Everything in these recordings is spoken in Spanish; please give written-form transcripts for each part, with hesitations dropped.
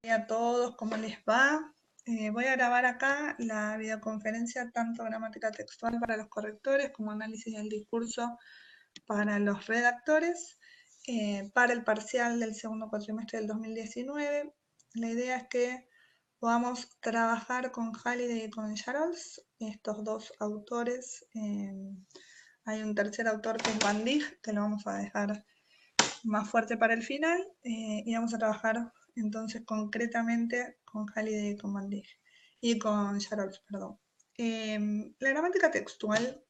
A todos, ¿cómo les va? Voy a grabar acá la videoconferencia tanto gramática textual para los correctores como análisis del discurso para los redactores para el parcial del segundo cuatrimestre del 2019. La idea es que podamos trabajar con Halliday y con Yarolles, estos dos autores. Hay un tercer autor que es Van Dijk, que lo vamos a dejar más fuerte para el final, y vamos a trabajar entonces concretamente con Halliday y con Van Dijk, y con Yarolles, perdón. La gramática textual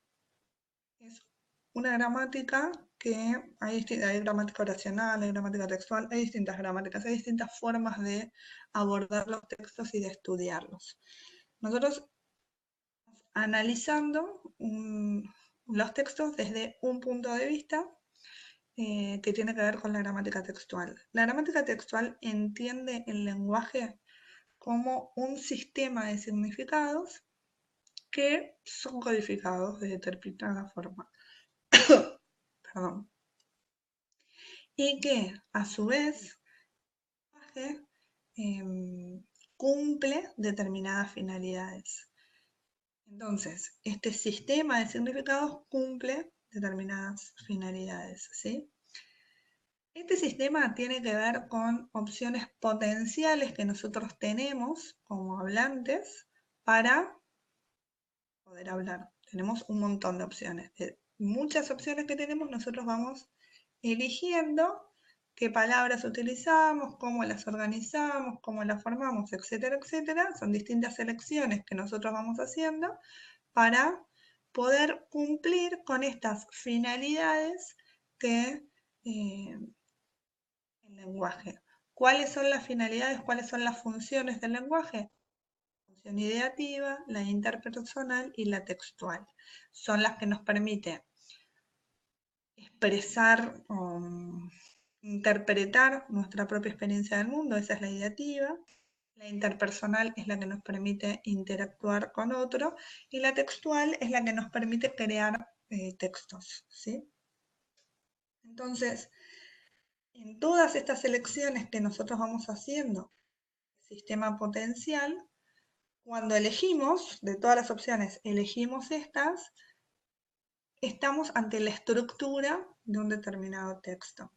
es una gramática que hay gramática oracional, hay gramática textual, hay distintas gramáticas, hay distintas formas de abordar los textos y de estudiarlos. Nosotros analizando los textos desde un punto de vista que tiene que ver con la gramática textual. La gramática textual entiende el lenguaje como un sistema de significados que son codificados de determinada forma. Perdón. Y que a su vez cumple determinadas finalidades. Entonces, este sistema de significados cumple determinadas finalidades, ¿sí? Este sistema tiene que ver con opciones potenciales que nosotros tenemos como hablantes para poder hablar. Tenemos un montón de opciones. De muchas opciones que tenemos, nosotros vamos eligiendo qué palabras utilizamos, cómo las organizamos, cómo las formamos, etcétera, etcétera. Son distintas selecciones que nosotros vamos haciendo para poder cumplir con estas finalidades que el lenguaje. ¿Cuáles son las finalidades? ¿Cuáles son las funciones del lenguaje? La función ideativa, la interpersonal y la textual. Son las que nos permiten expresar o interpretar nuestra propia experiencia del mundo, esa es la ideativa. La interpersonal es la que nos permite interactuar con otro y la textual es la que nos permite crear textos, ¿sí? Entonces, en todas estas elecciones que nosotros vamos haciendo, sistema potencial, cuando elegimos, de todas las opciones, elegimos estas, estamos ante la estructura de un determinado texto.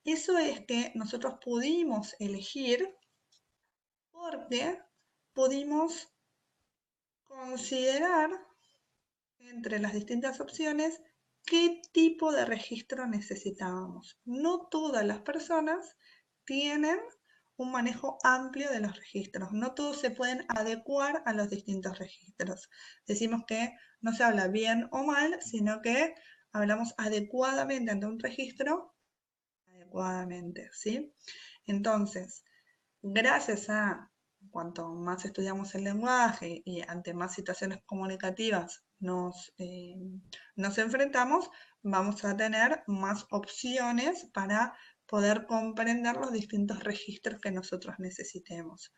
Eso es que nosotros pudimos elegir porque pudimos considerar entre las distintas opciones qué tipo de registro necesitábamos. No todas las personas tienen un manejo amplio de los registros. No todos se pueden adecuar a los distintos registros. Decimos que no se habla bien o mal, sino que hablamos adecuadamente ante un registro, adecuadamente, ¿sí? Entonces, gracias a cuanto más estudiamos el lenguaje y ante más situaciones comunicativas nos enfrentamos, vamos a tener más opciones para poder comprender los distintos registros que nosotros necesitemos.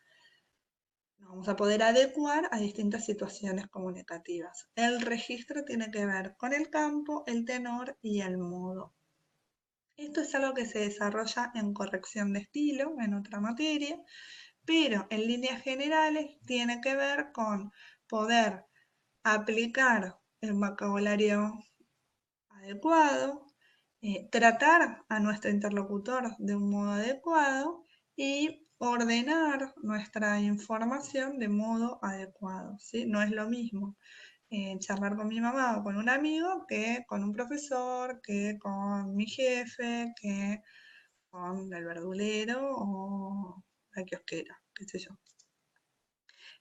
Nos vamos a poder adecuar a distintas situaciones comunicativas. El registro tiene que ver con el campo, el tenor y el modo. Esto es algo que se desarrolla en corrección de estilo, en otra materia, pero en líneas generales tiene que ver con poder aplicar el vocabulario adecuado, tratar a nuestro interlocutor de un modo adecuado y ordenar nuestra información de modo adecuado, ¿sí? No es lo mismo charlar con mi mamá o con un amigo que con un profesor, que con mi jefe, que con el verdulero o la kiosquera, qué sé yo.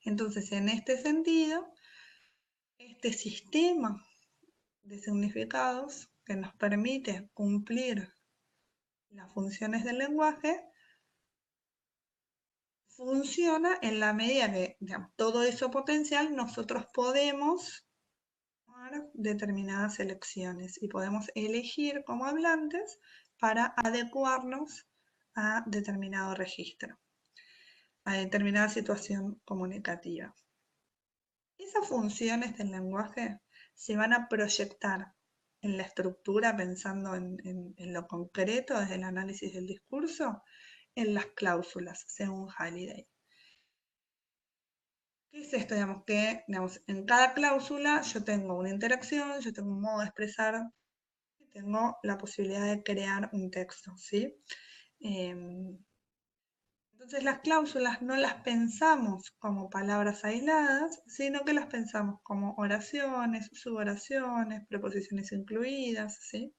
Entonces, en este sentido, este sistema de significados que nos permite cumplir las funciones del lenguaje funciona en la medida que, digamos, todo eso potencial nosotros podemos tomar determinadas elecciones y podemos elegir como hablantes para adecuarnos a determinado registro, a determinada situación comunicativa. Esas funciones del lenguaje se van a proyectar en la estructura, pensando en lo concreto desde el análisis del discurso, en las cláusulas, según Halliday. ¿Qué es esto? Digamos que en cada cláusula yo tengo una interacción, yo tengo un modo de expresar, tengo la posibilidad de crear un texto, ¿sí? Entonces las cláusulas no las pensamos como palabras aisladas, sino que las pensamos como oraciones, suboraciones, preposiciones incluidas, ¿sí?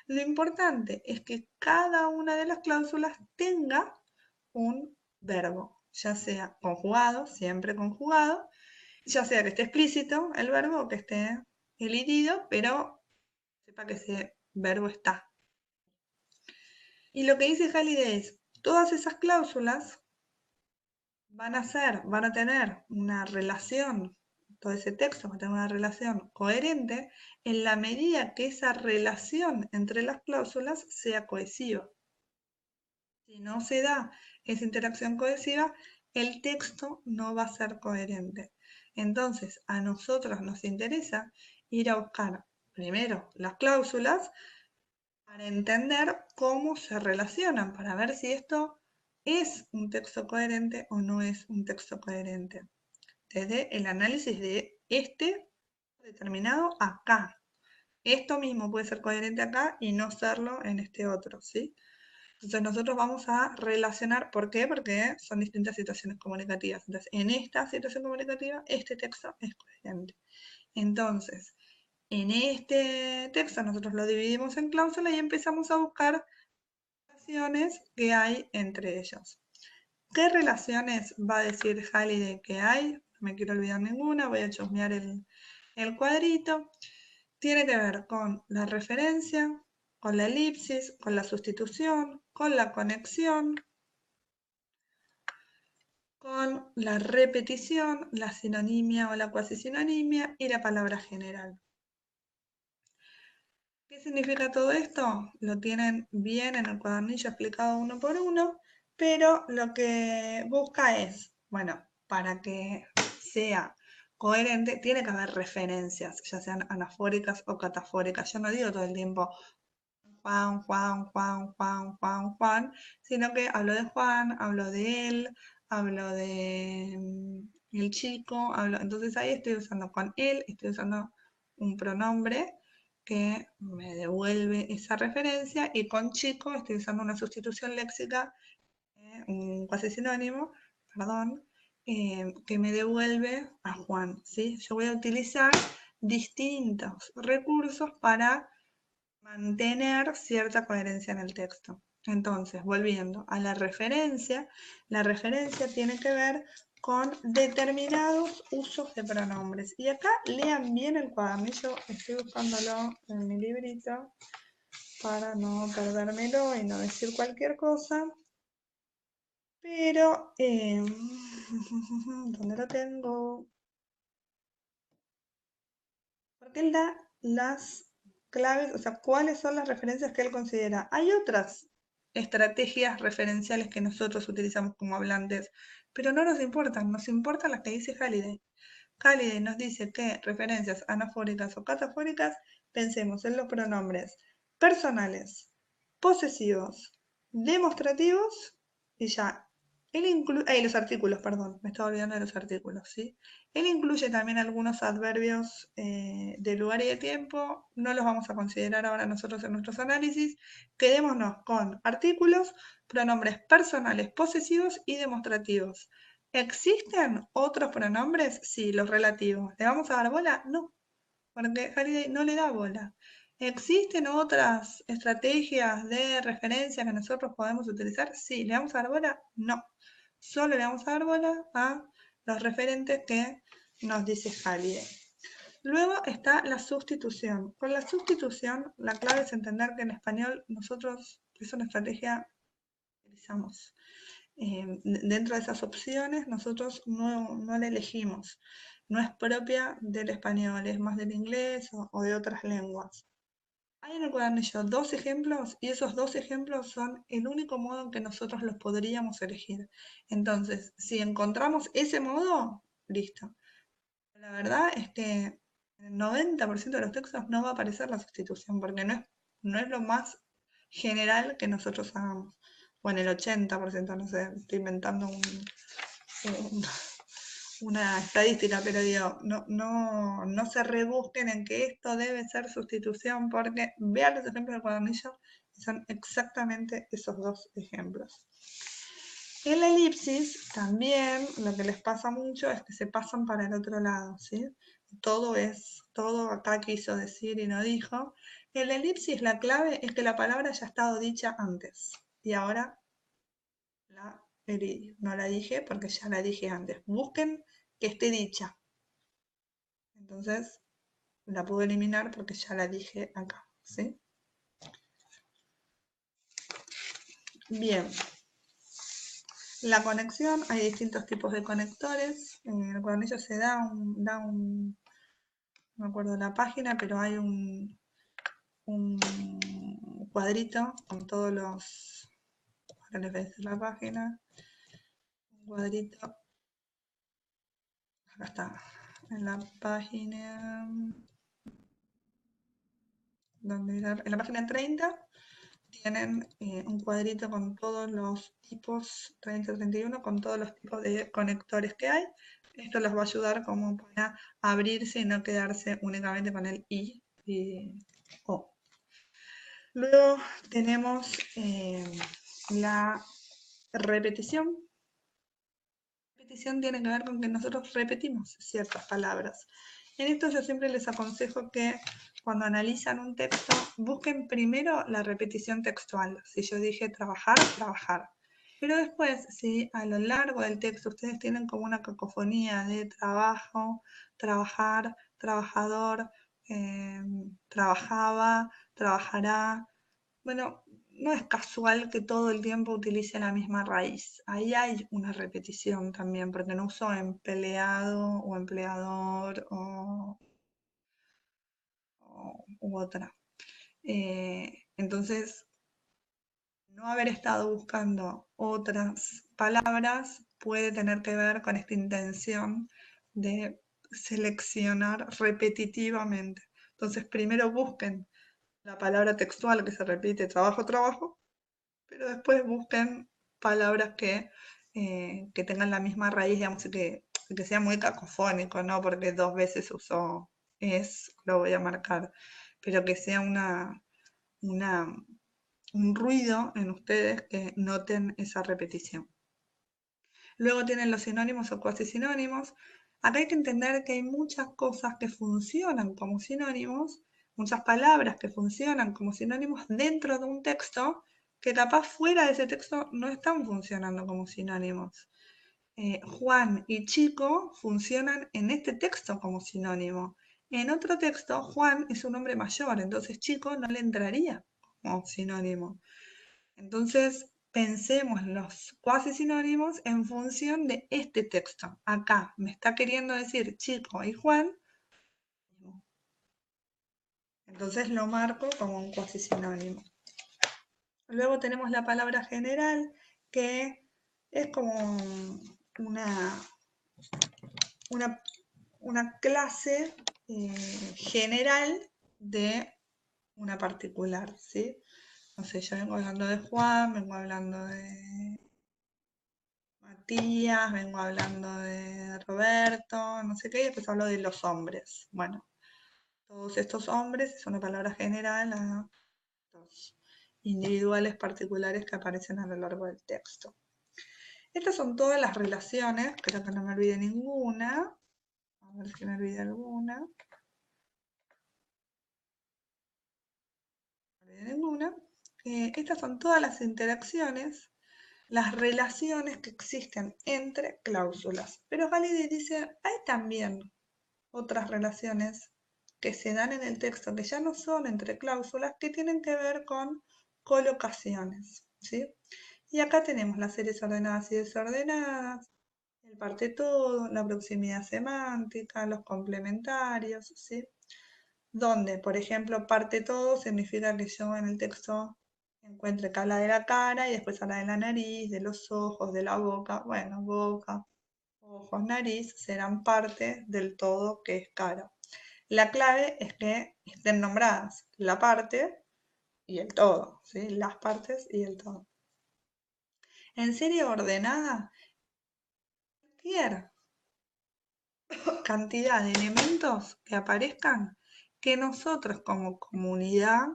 Lo importante es que cada una de las cláusulas tenga un verbo, ya sea conjugado, siempre conjugado, ya sea que esté explícito el verbo o que esté elidido, pero sepa que ese verbo está. Y lo que dice Halliday es, todas esas cláusulas van a tener una relación, todo ese texto va a tener una relación coherente en la medida que esa relación entre las cláusulas sea cohesiva. Si no se da esa interacción cohesiva, el texto no va a ser coherente. Entonces, a nosotros nos interesa ir a buscar primero las cláusulas para entender cómo se relacionan, para ver si esto es un texto coherente o no es un texto coherente. Desde el análisis de este determinado acá. Esto mismo puede ser coherente acá y no serlo en este otro, ¿sí? Entonces nosotros vamos a relacionar, ¿por qué? Porque son distintas situaciones comunicativas. Entonces, en esta situación comunicativa, este texto es coherente. Entonces, en este texto nosotros lo dividimos en cláusulas y empezamos a buscar relaciones que hay entre ellos. ¿Qué relaciones va a decir Halliday que hay? No me quiero olvidar ninguna, voy a chusmear el cuadrito. Tiene que ver con la referencia, con la elipsis, con la sustitución, con la conexión, con la repetición, la sinonimia o la cuasisinonimia y la palabra general. ¿Qué significa todo esto? Lo tienen bien en el cuadernillo explicado uno por uno, pero lo que busca es, bueno, para que sea coherente, tiene que haber referencias, ya sean anafóricas o catafóricas. Yo no digo todo el tiempo Juan, Juan, Juan, Juan, Juan, Juan, sino que hablo de Juan, hablo de él, hablo de el chico, entonces ahí estoy usando con él, estoy usando un pronombre que me devuelve esa referencia y con chico estoy usando una sustitución léxica, un cuasi sinónimo, perdón, que me devuelve a Juan, ¿sí? Yo voy a utilizar distintos recursos para mantener cierta coherencia en el texto. Entonces, volviendo a la referencia tiene que ver con determinados usos de pronombres. Y acá lean bien el cuadernillo, estoy buscándolo en mi librito para no perdérmelo y no decir cualquier cosa. Pero, ¿dónde lo tengo? Porque él da las claves, o sea, cuáles son las referencias que él considera. Hay otras estrategias referenciales que nosotros utilizamos como hablantes, pero no nos importan las que dice Halliday. Halliday nos dice que referencias anafóricas o catafóricas, pensemos en los pronombres personales, posesivos, demostrativos y ya. Él incluye, los artículos, perdón, me estaba olvidando de los artículos, ¿sí? Él incluye también algunos adverbios de lugar y de tiempo, no los vamos a considerar ahora nosotros en nuestros análisis. Quedémonos con artículos, pronombres personales, posesivos y demostrativos. ¿Existen otros pronombres? Sí, los relativos. ¿Le vamos a dar bola? No, porque Halliday no le da bola. ¿Existen otras estrategias de referencia que nosotros podemos utilizar? Sí, ¿le vamos a dar bola? No. Solo le vamos a dar bola a los referentes que nos dice Halliday. Luego está la sustitución. Con la sustitución, la clave es entender que en español nosotros es una estrategia que utilizamos. Dentro de esas opciones nosotros no la elegimos, no es propia del español, es más del inglés o de otras lenguas. Hay en el cuadernillo dos ejemplos y esos dos ejemplos son el único modo en que nosotros los podríamos elegir. Entonces, si encontramos ese modo, listo. La verdad es que en el 90% de los textos no va a aparecer la sustitución porque no es lo más general que nosotros hagamos. o en el 80%, no sé, estoy inventando una estadística, pero digo, no se rebusquen en que esto debe ser sustitución, porque vean los ejemplos del cuadernillo y son exactamente esos dos ejemplos. En la elipsis también lo que les pasa mucho es que se pasan para el otro lado, ¿sí? Todo acá quiso decir y no dijo. En la elipsis la clave es que la palabra ya ha estado dicha antes y ahora no la dije porque ya la dije antes. Busquen que esté dicha. Entonces la puedo eliminar porque ya la dije acá, ¿sí? Bien. La conexión, hay distintos tipos de conectores. En el cuadernillo se no me acuerdo la página, pero hay un cuadrito con todos los, ahora les voy a decir la página, un cuadrito, acá está, en la página, en la página 30, tienen un cuadrito con todos los tipos, 30-31, con todos los tipos de conectores que hay. Esto les va a ayudar como para abrirse y no quedarse únicamente con el I y O. Luego tenemos la repetición. La repetición tiene que ver con que nosotros repetimos ciertas palabras. En esto yo siempre les aconsejo que cuando analizan un texto, busquen primero la repetición textual. Si yo dije trabajar, trabajar. Pero después, si a lo largo del texto ustedes tienen como una cacofonía de trabajo, trabajar, trabajador, trabajaba, trabajará, bueno, no es casual que todo el tiempo utilice la misma raíz. Ahí hay una repetición también, porque no uso empleado o empleador u otra. Entonces, no haber estado buscando otras palabras puede tener que ver con esta intención de seleccionar repetitivamente. Entonces, primero busquen la palabra textual que se repite, trabajo, trabajo, pero después busquen palabras que tengan la misma raíz, digamos, y que sea muy cacofónico, ¿no? Porque dos veces usó lo voy a marcar, pero que sea un ruido en ustedes que noten esa repetición. Luego tienen los sinónimos o cuasi sinónimos. Acá hay que entender que hay muchas cosas que funcionan como sinónimos, muchas palabras que funcionan como sinónimos dentro de un texto, que capaz fuera de ese texto no están funcionando como sinónimos. Juan y chico funcionan en este texto como sinónimo. En otro texto, Juan es un hombre mayor, entonces chico no le entraría como sinónimo. Entonces, pensemos los cuasi sinónimos en función de este texto. Acá me está queriendo decir chico y Juan, entonces lo marco como un cuasi sinónimo. Luego tenemos la palabra general, que es como una clase general de una particular, ¿sí? No sé, yo vengo hablando de Juan, vengo hablando de Matías, vengo hablando de Roberto, no sé qué, y después hablo de los hombres. Bueno, todos estos hombres es una palabra general a los individuales particulares que aparecen a lo largo del texto. Estas son todas las relaciones, creo que no me olvide ninguna. A ver si me olvide alguna. No me olvide ninguna. Estas son todas las interacciones, las relaciones que existen entre cláusulas. Pero Galilei dice, hay también otras relaciones que se dan en el texto que ya no son entre cláusulas, que tienen que ver con colocaciones, ¿sí? Y acá tenemos las series ordenadas y desordenadas, el parte todo, la proximidad semántica, los complementarios, ¿sí? Donde, por ejemplo, parte todo significa que yo en el texto encuentre que habla de la cara y después habla de la nariz, de los ojos, de la boca. Bueno, boca, ojos, nariz serán parte del todo que es cara. La clave es que estén nombradas la parte y el todo, ¿sí? Las partes y el todo. En serie ordenada, cualquier cantidad de elementos que aparezcan, que nosotros como comunidad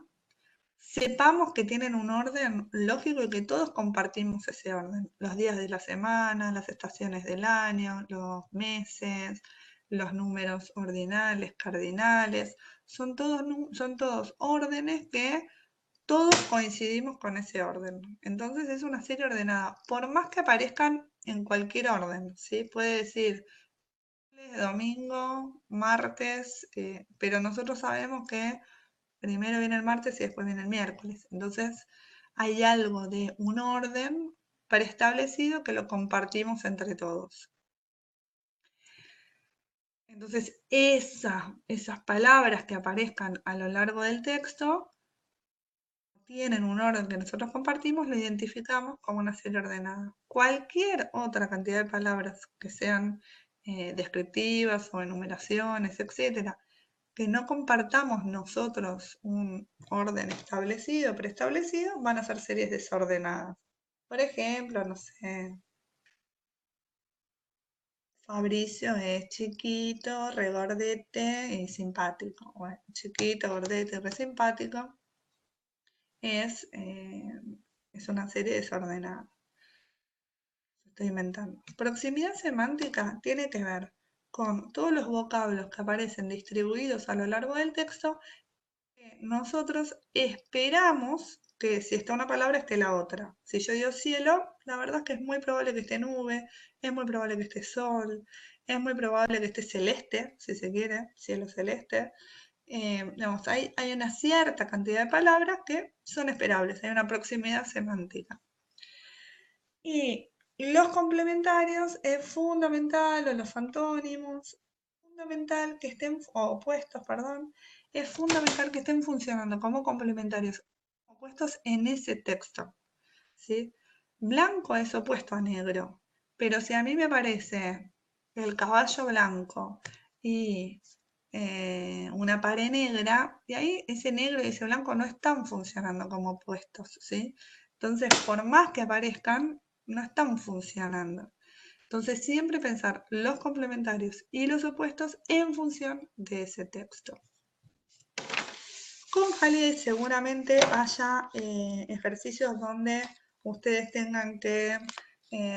sepamos que tienen un orden lógico y que todos compartimos ese orden. Los días de la semana, las estaciones del año, los meses, los números ordinales, cardinales, son todos órdenes que todos coincidimos con ese orden. Entonces es una serie ordenada, por más que aparezcan en cualquier orden, ¿sí? Puede decir domingo, martes, pero nosotros sabemos que primero viene el martes y después viene el miércoles. Entonces hay algo de un orden preestablecido que lo compartimos entre todos. Entonces esas palabras que aparezcan a lo largo del texto tienen un orden que nosotros compartimos, lo identificamos como una serie ordenada. Cualquier otra cantidad de palabras que sean descriptivas o enumeraciones, etcétera, que no compartamos nosotros un orden establecido, preestablecido, van a ser series desordenadas. Por ejemplo, no sé, Fabricio es chiquito, regordete y simpático. Bueno, chiquito, gordete y re simpático es una serie desordenada. Estoy inventando. Proximidad semántica tiene que ver con todos los vocablos que aparecen distribuidos a lo largo del texto. Nosotros esperamos que si está una palabra esté la otra. Si yo digo cielo, la verdad es que es muy probable que esté nube, es muy probable que esté sol, es muy probable que esté celeste, si se quiere, cielo celeste. Digamos, hay una cierta cantidad de palabras que son esperables, hay una proximidad semántica. Y los complementarios es fundamental, o los antónimos, fundamental que estén, o opuestos, perdón, es fundamental que estén funcionando como complementarios opuestos en ese texto, ¿sí? Blanco es opuesto a negro, pero si a mí me parece el caballo blanco y una pared negra, y ahí ese negro y ese blanco no están funcionando como opuestos, ¿sí? Entonces, por más que aparezcan, no están funcionando. Entonces, siempre pensar los complementarios y los opuestos en función de ese texto. Con Holiday seguramente haya ejercicios donde ustedes tengan que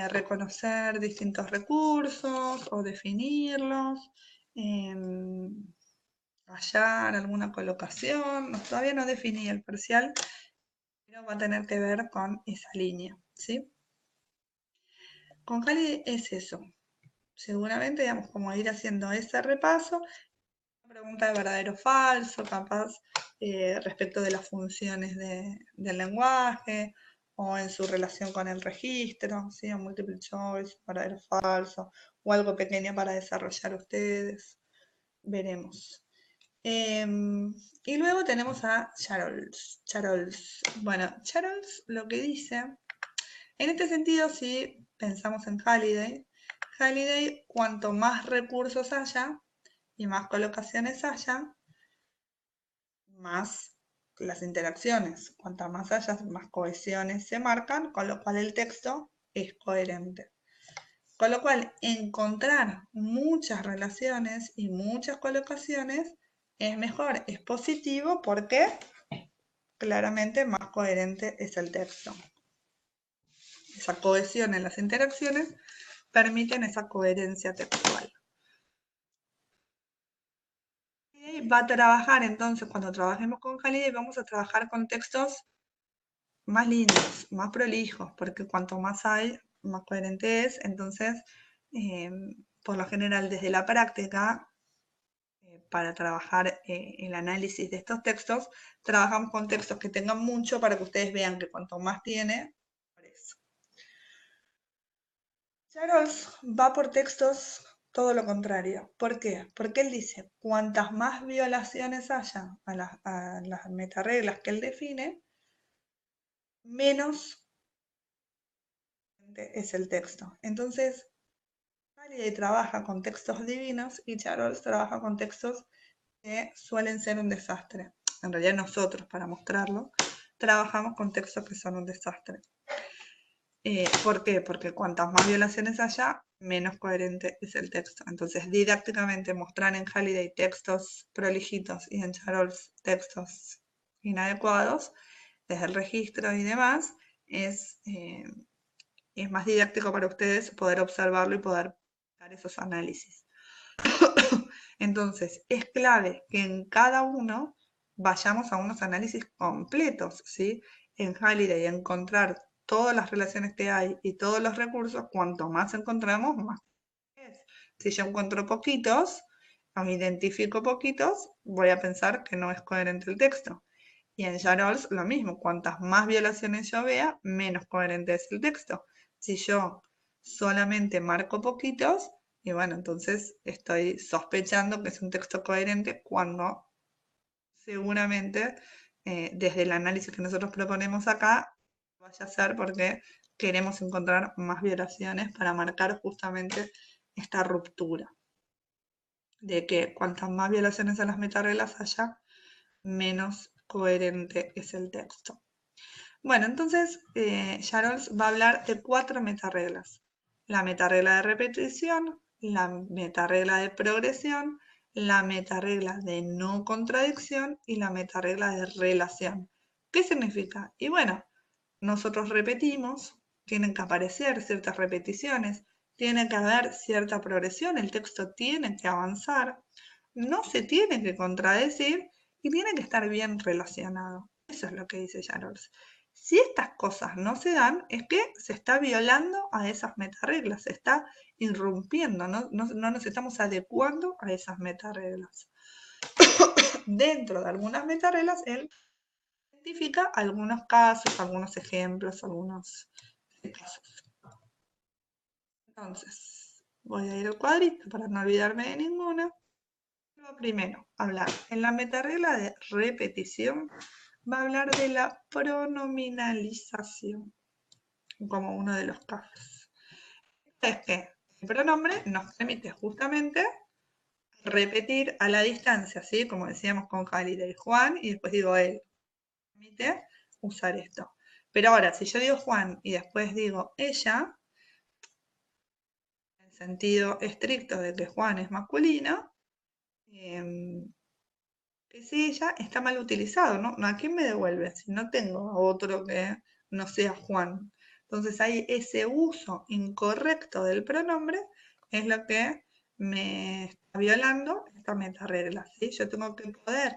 reconocer distintos recursos o definirlos, hallar alguna colocación. Todavía no definí el parcial, pero va a tener que ver con esa línea, ¿sí? Con Holiday es eso. Seguramente, digamos, como ir haciendo ese repaso, pregunta de verdadero o falso, capaz, respecto de las funciones del lenguaje o en su relación con el registro, ¿sí? O multiple choice, verdadero o falso, o algo pequeño para desarrollar ustedes. Veremos. Y luego tenemos a Charles. Bueno, Charles lo que dice, en este sentido, si pensamos en Halliday, cuanto más recursos haya y más colocaciones haya, más las interacciones. Cuanto más haya, más cohesiones se marcan, con lo cual el texto es coherente. Con lo cual, encontrar muchas relaciones y muchas colocaciones es mejor, es positivo porque claramente más coherente es el texto. Esa cohesión en las interacciones permiten esa coherencia textual. Va a trabajar entonces, cuando trabajemos con Holiday, vamos a trabajar con textos más lindos, más prolijos, porque cuanto más hay, más coherente es. Entonces, por lo general, desde la práctica, para trabajar el análisis de estos textos, trabajamos con textos que tengan mucho para que ustedes vean que cuanto más tiene, por eso. Charles va por textos todo lo contrario. ¿Por qué? Porque él dice, cuantas más violaciones haya a las metareglas que él define, menos es el texto. Entonces, Halliday trabaja con textos divinos y Charles trabaja con textos que suelen ser un desastre. En realidad nosotros, para mostrarlo, trabajamos con textos que son un desastre. ¿Por qué? Porque cuantas más violaciones haya, menos coherente es el texto. Entonces, didácticamente mostrar en Halliday textos prolijitos y en Charolles textos inadecuados, desde el registro y demás, es más didáctico para ustedes poder observarlo y poder dar esos análisis. Entonces, es clave que en cada uno vayamos a unos análisis completos, ¿sí? En Halliday encontrar todas las relaciones que hay y todos los recursos, cuanto más encontramos, más es. Si yo encuentro poquitos, o identifico poquitos, voy a pensar que no es coherente el texto. Y en Charolles lo mismo, cuantas más violaciones yo vea, menos coherente es el texto. Si yo solamente marco poquitos, y bueno, entonces estoy sospechando que es un texto coherente cuando seguramente desde el análisis que nosotros proponemos acá vaya a ser porque queremos encontrar más violaciones para marcar justamente esta ruptura de que cuantas más violaciones a las metareglas haya, menos coherente es el texto. Bueno, entonces Charolles va a hablar de 4 metareglas. La metaregla de repetición, la metaregla de progresión, la metaregla de no contradicción y la metaregla de relación. ¿Qué significa? Y bueno, nosotros repetimos, tienen que aparecer ciertas repeticiones, tiene que haber cierta progresión, el texto tiene que avanzar, no se tiene que contradecir y tiene que estar bien relacionado. Eso es lo que dice Charolles. Si estas cosas no se dan, es que se está violando a esas metareglas, se está irrumpiendo, no nos estamos adecuando a esas metareglas. Dentro de algunas metareglas, él identifica algunos casos, algunos ejemplos, algunos casos. Entonces, voy a ir al cuadrito para no olvidarme de ninguna. Lo primero, hablar. En la metaregla de repetición va a hablar de la pronominalización como uno de los casos. Es que el pronombre nos permite justamente repetir a la distancia, ¿sí? Como decíamos con Halliday y Juan, y después digo él. Permite usar esto. Pero ahora, si yo digo Juan y después digo ella, en sentido estricto de que Juan es masculino, que si ella está mal utilizado, ¿no? ¿A quién me devuelve? Si no tengo a otro que no sea Juan. Entonces hay ese uso incorrecto del pronombre, es lo que me está violando esta metaregla, ¿sí? Yo tengo que poder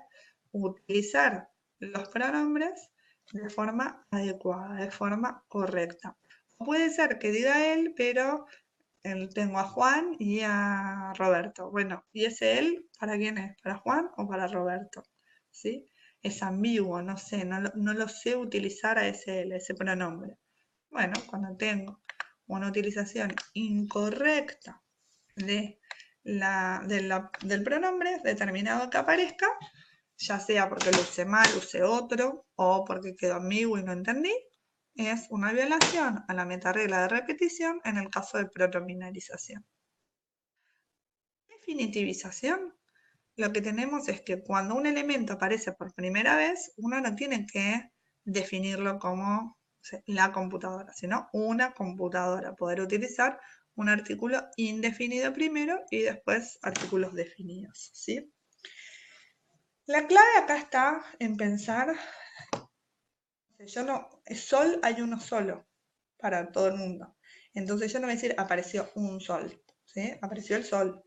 utilizar los pronombres de forma adecuada, de forma correcta. Puede ser que diga él, pero tengo a Juan y a Roberto. Bueno, ¿y ese él para quién es? ¿Para Juan o para Roberto? ¿Sí? Es ambiguo, no sé, no lo sé utilizar a ese él, ese pronombre. Bueno, cuando tengo una utilización incorrecta del pronombre determinado que aparezca, ya sea porque lo use mal, use otro, o porque quedó ambiguo y no entendí, es una violación a la metaregla de repetición en el caso de pronominalización. Definitivización. Lo que tenemos es que cuando un elemento aparece por primera vez, uno no tiene que definirlo como la computadora, sino una computadora. Poder utilizar un artículo indefinido primero y después artículos definidos, ¿sí? La clave acá está en pensar, sol hay uno solo para todo el mundo. Entonces yo no voy a decir apareció un sol, ¿sí? Apareció el sol.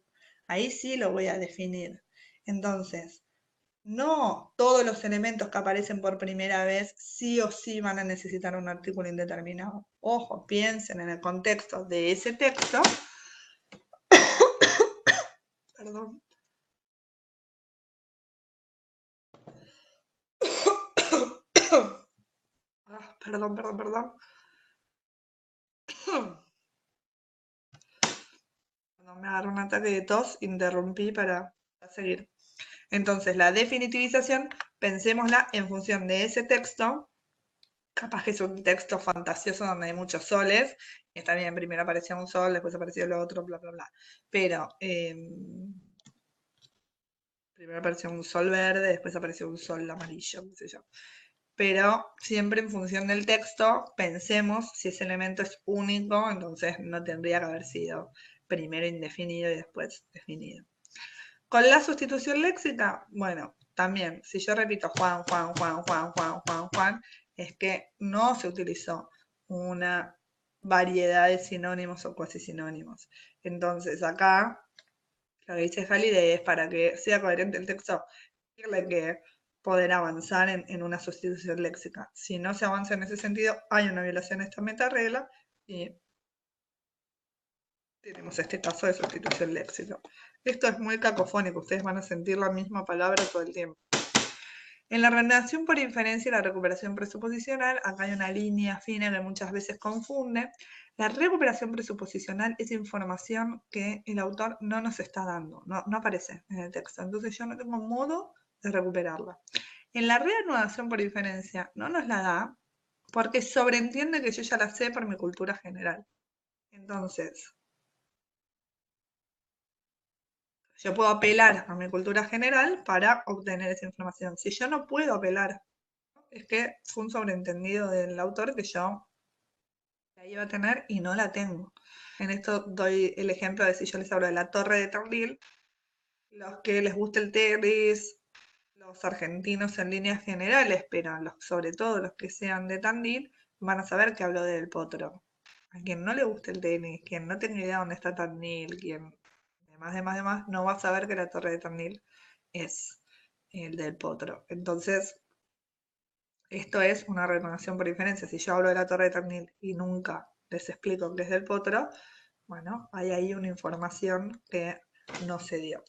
Ahí sí lo voy a definir. Entonces, no todos los elementos que aparecen por primera vez sí o sí van a necesitar un artículo indeterminado. Ojo, piensen en el contexto de ese texto. Perdón. Perdón. Me agarró un ataque de tos, interrumpí para seguir. Entonces, la definitivización, pensémosla en función de ese texto. Capaz que es un texto fantasioso donde hay muchos soles. Está bien, primero aparecía un sol, después apareció el otro, bla, bla, bla. Pero primero apareció un sol verde, después apareció un sol amarillo, qué sé yo. pero siempre en función del texto pensemos si ese elemento es único, entonces no tendría que haber sido primero indefinido y después definido. Con la sustitución léxica, bueno, también, si yo repito Juan, Juan, Juan, Juan, Juan, Juan, Juan, es que no se utilizó una variedad de sinónimos o cuasi sinónimos. Entonces acá, lo que dice Halide es para que sea coherente el texto, decirle que poder avanzar en una sustitución léxica. Si no se avanza en ese sentido, hay una violación de esta meta-regla y tenemos este caso de sustitución léxica. Esto es muy cacofónico, ustedes van a sentir la misma palabra todo el tiempo. En la relación por inferencia y la recuperación presuposicional, acá hay una línea fina que muchas veces confunde. La recuperación presuposicional es información que el autor no nos está dando, no aparece en el texto, entonces yo no tengo modo de recuperarla. En la reanudación por inferencia no nos la da porque sobreentiende que yo ya la sé por mi cultura general. Entonces, yo puedo apelar a mi cultura general para obtener esa información. Si yo no puedo apelar, es que fue un sobreentendido del autor que yo la iba a tener y no la tengo. En esto doy el ejemplo de si yo les hablo de la Torre de Tandil, los que les gusta el tenis, los argentinos en líneas generales, pero sobre todo los que sean de Tandil, van a saber que hablo del Potro. A quien no le guste el tenis, quien no tenga idea dónde está Tandil, quien demás, no va a saber que la Torre de Tandil es el del Potro. Entonces, esto es una reconoción por diferencia. Si yo hablo de la Torre de Tandil y nunca les explico qué es del Potro, bueno, hay ahí una información que no se dio.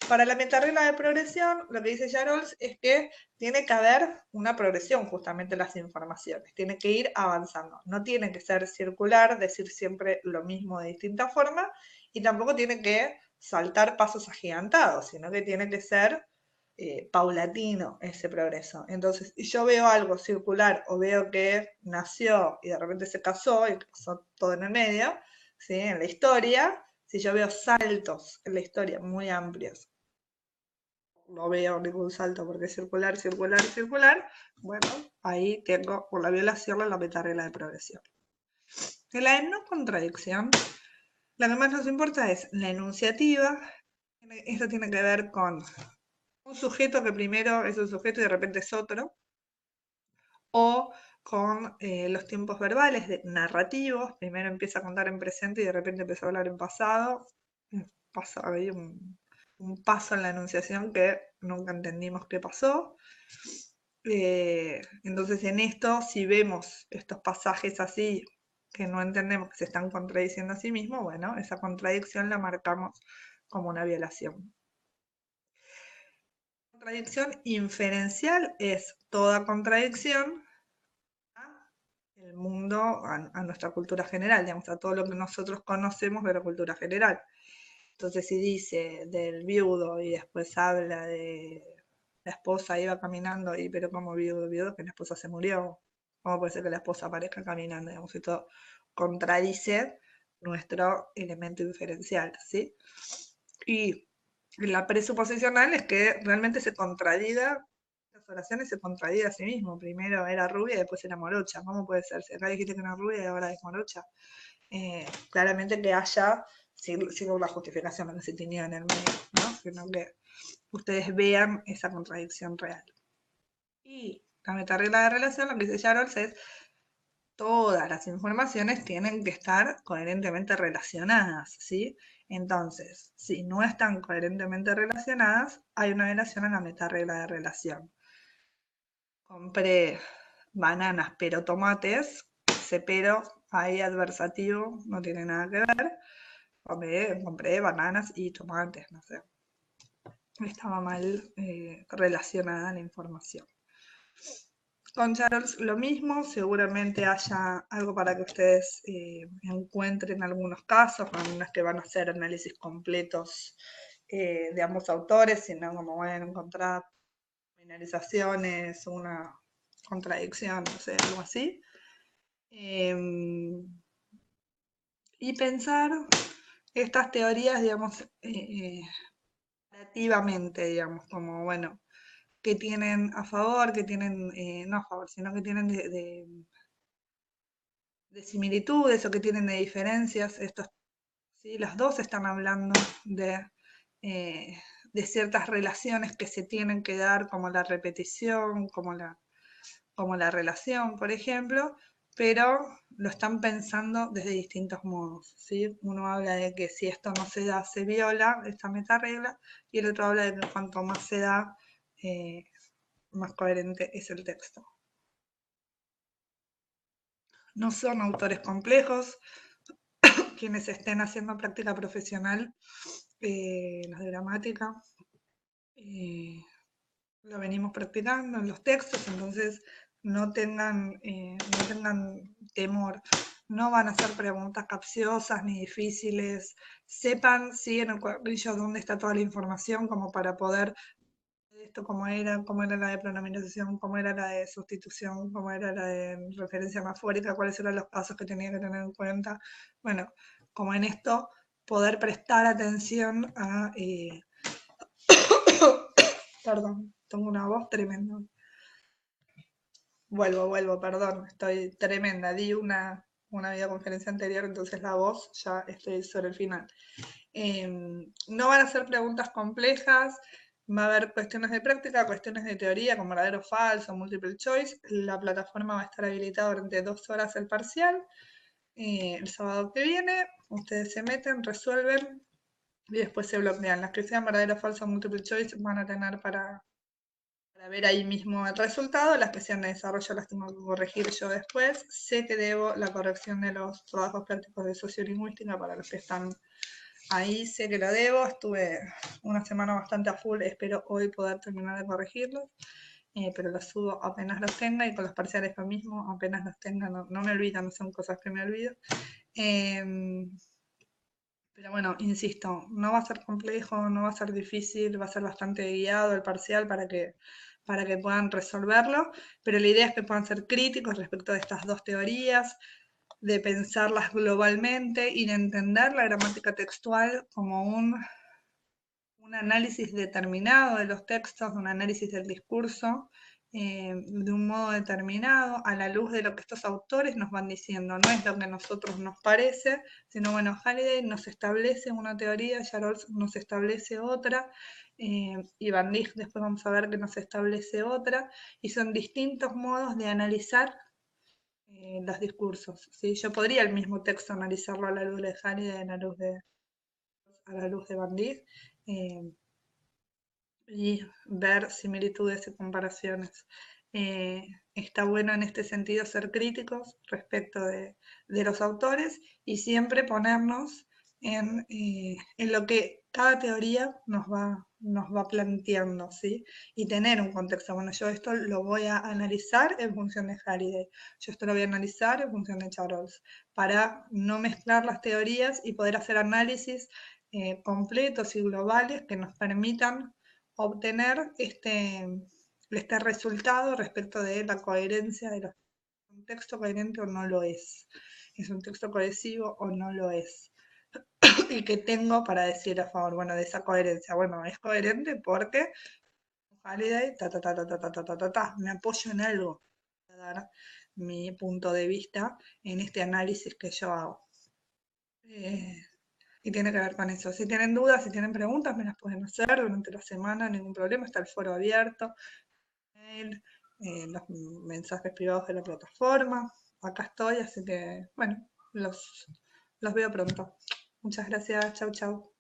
Para la metaregla de progresión, lo que dice Jarols es que tiene que haber una progresión justamente en las informaciones, tiene que ir avanzando, no tiene que ser circular, decir siempre lo mismo de distinta forma, y tampoco tiene que saltar pasos agigantados, sino que tiene que ser paulatino ese progreso. Entonces, si yo veo algo circular o veo que nació y de repente se casó y pasó todo en el medio, ¿sí? En la historia, si yo veo saltos en la historia muy amplios, no veo ningún salto porque es circular, circular, circular, bueno, ahí tengo por la violación la metaregla de progresión. En la de no contradicción, la que más nos importa es la enunciativa. Esto tiene que ver con un sujeto que primero es un sujeto y de repente es otro, o con los tiempos verbales narrativos, primero empieza a contar en presente y de repente empieza a hablar en pasado, pasa ahí un paso en la enunciación que nunca entendimos qué pasó. Entonces en esto, si vemos estos pasajes así, que no entendemos que se están contradiciendo a sí mismos, bueno, esa contradicción la marcamos como una violación. Contradicción inferencial es toda contradicción a el mundo, a nuestra cultura general, digamos, a todo lo que nosotros conocemos de la cultura general. Entonces, si dice del viudo y después habla de la esposa iba caminando, y pero como viudo, que la esposa se murió, ¿cómo puede ser que la esposa aparezca caminando? Digamos, esto contradice nuestro elemento inferencial, ¿sí? Y la presuposicional es que realmente se contradiga, las oraciones se contradiga a sí mismo. Primero era rubia y después era morocha. ¿Cómo puede ser? Si acá dijiste que era rubia y ahora es morocha. Claramente que haya, sin una justificación, no se tiñó en el medio, ¿no? Sino que ustedes vean esa contradicción real. Y la metaregla de relación, lo que dice Jarols es todas las informaciones tienen que estar coherentemente relacionadas, ¿sí? Entonces, si no están coherentemente relacionadas, hay una violación a la metaregla de relación. Compré bananas pero tomates, ese pero ahí adversativo no tiene nada que ver. Compré bananas y tomates, no sé. Estaba mal relacionada la información. Con Charles lo mismo, seguramente haya algo para que ustedes encuentren algunos casos, no es que van a hacer análisis completos de ambos autores, sino como van a encontrar finalizaciones, una contradicción, no sé, algo así. Y pensar estas teorías, digamos, relativamente, digamos, como, bueno, que tienen a favor, que tienen, no a favor, sino que tienen de similitudes o que tienen de diferencias. Estos, ¿sí? Las dos están hablando eh, de ciertas relaciones que se tienen que dar, como la repetición, como la relación, por ejemplo, pero lo están pensando desde distintos modos, ¿sí? Uno habla de que si esto no se da, se viola esta metaregla, y el otro habla de que cuanto más se da, más coherente es el texto. No son autores complejos. Quienes estén haciendo práctica profesional, las de gramática, lo venimos practicando en los textos, entonces no tengan temor. No van a ser preguntas capciosas ni difíciles. Sepan, sí, en el cuadrillo dónde está toda la información, como para poder esto, cómo era la de pronominalización, cómo era la de sustitución, cómo era la de referencia anafórica, cuáles eran los pasos que tenía que tener en cuenta. Bueno, como en esto, poder prestar atención a... perdón, tengo una voz tremenda. Vuelvo, perdón, estoy tremenda. Di una videoconferencia anterior, entonces la voz ya estoy sobre el final. No van a ser preguntas complejas, va a haber cuestiones de práctica, cuestiones de teoría, como verdadero o falso, multiple choice. La plataforma va a estar habilitada durante 2 horas el parcial. El sábado que viene, ustedes se meten, resuelven y después se bloquean. Las que sean verdadero o falso, multiple choice van a tener para ver ahí mismo el resultado. Las que sean de desarrollo las tengo que corregir yo después. Sé que debo la corrección de los trabajos prácticos de sociolingüística para los que están ahí, sé que lo debo. Estuve una semana bastante a full, espero hoy poder terminar de corregirlos, pero los subo apenas los tenga, y con los parciales lo mismo, apenas los tenga, no me olvido, no son cosas que me olvido. Pero bueno, insisto, no va a ser complejo, no va a ser difícil, va a ser bastante guiado el parcial para que puedan resolverlo, pero la idea es que puedan ser críticos respecto de estas dos teorías, de pensarlas globalmente y de entender la gramática textual como un análisis determinado de los textos, un análisis del discurso, de un modo determinado, a la luz de lo que estos autores nos van diciendo. No es lo que a nosotros nos parece, sino, bueno, Halliday nos establece una teoría, Yarol nos establece otra, y Van Dijk después vamos a ver que nos establece otra, y son distintos modos de analizar los discursos, ¿sí? Yo podría el mismo texto analizarlo a la luz de Halliday, a la luz de Van Dijk, y ver similitudes y comparaciones. Está bueno en este sentido ser críticos respecto de los autores y siempre ponernos en lo que cada teoría nos va planteando, ¿sí? Y tener un contexto. Bueno, yo esto lo voy a analizar en función de Halliday, yo esto lo voy a analizar en función de Charles, para no mezclar las teorías y poder hacer análisis completos y globales que nos permitan obtener este resultado respecto de la coherencia de los... ¿Un texto coherente o no lo es? ¿Es un texto cohesivo o no lo es? ¿Y qué tengo para decir a favor, bueno, de esa coherencia? Bueno, es coherente porque Halliday, me apoyo en algo para dar mi punto de vista en este análisis que yo hago. Y tiene que ver con eso. Si tienen dudas, si tienen preguntas, me las pueden hacer durante la semana, ningún problema, está el foro abierto, mail, los mensajes privados de la plataforma. Acá estoy, así que, bueno, los veo pronto. Muchas gracias, chau, chau.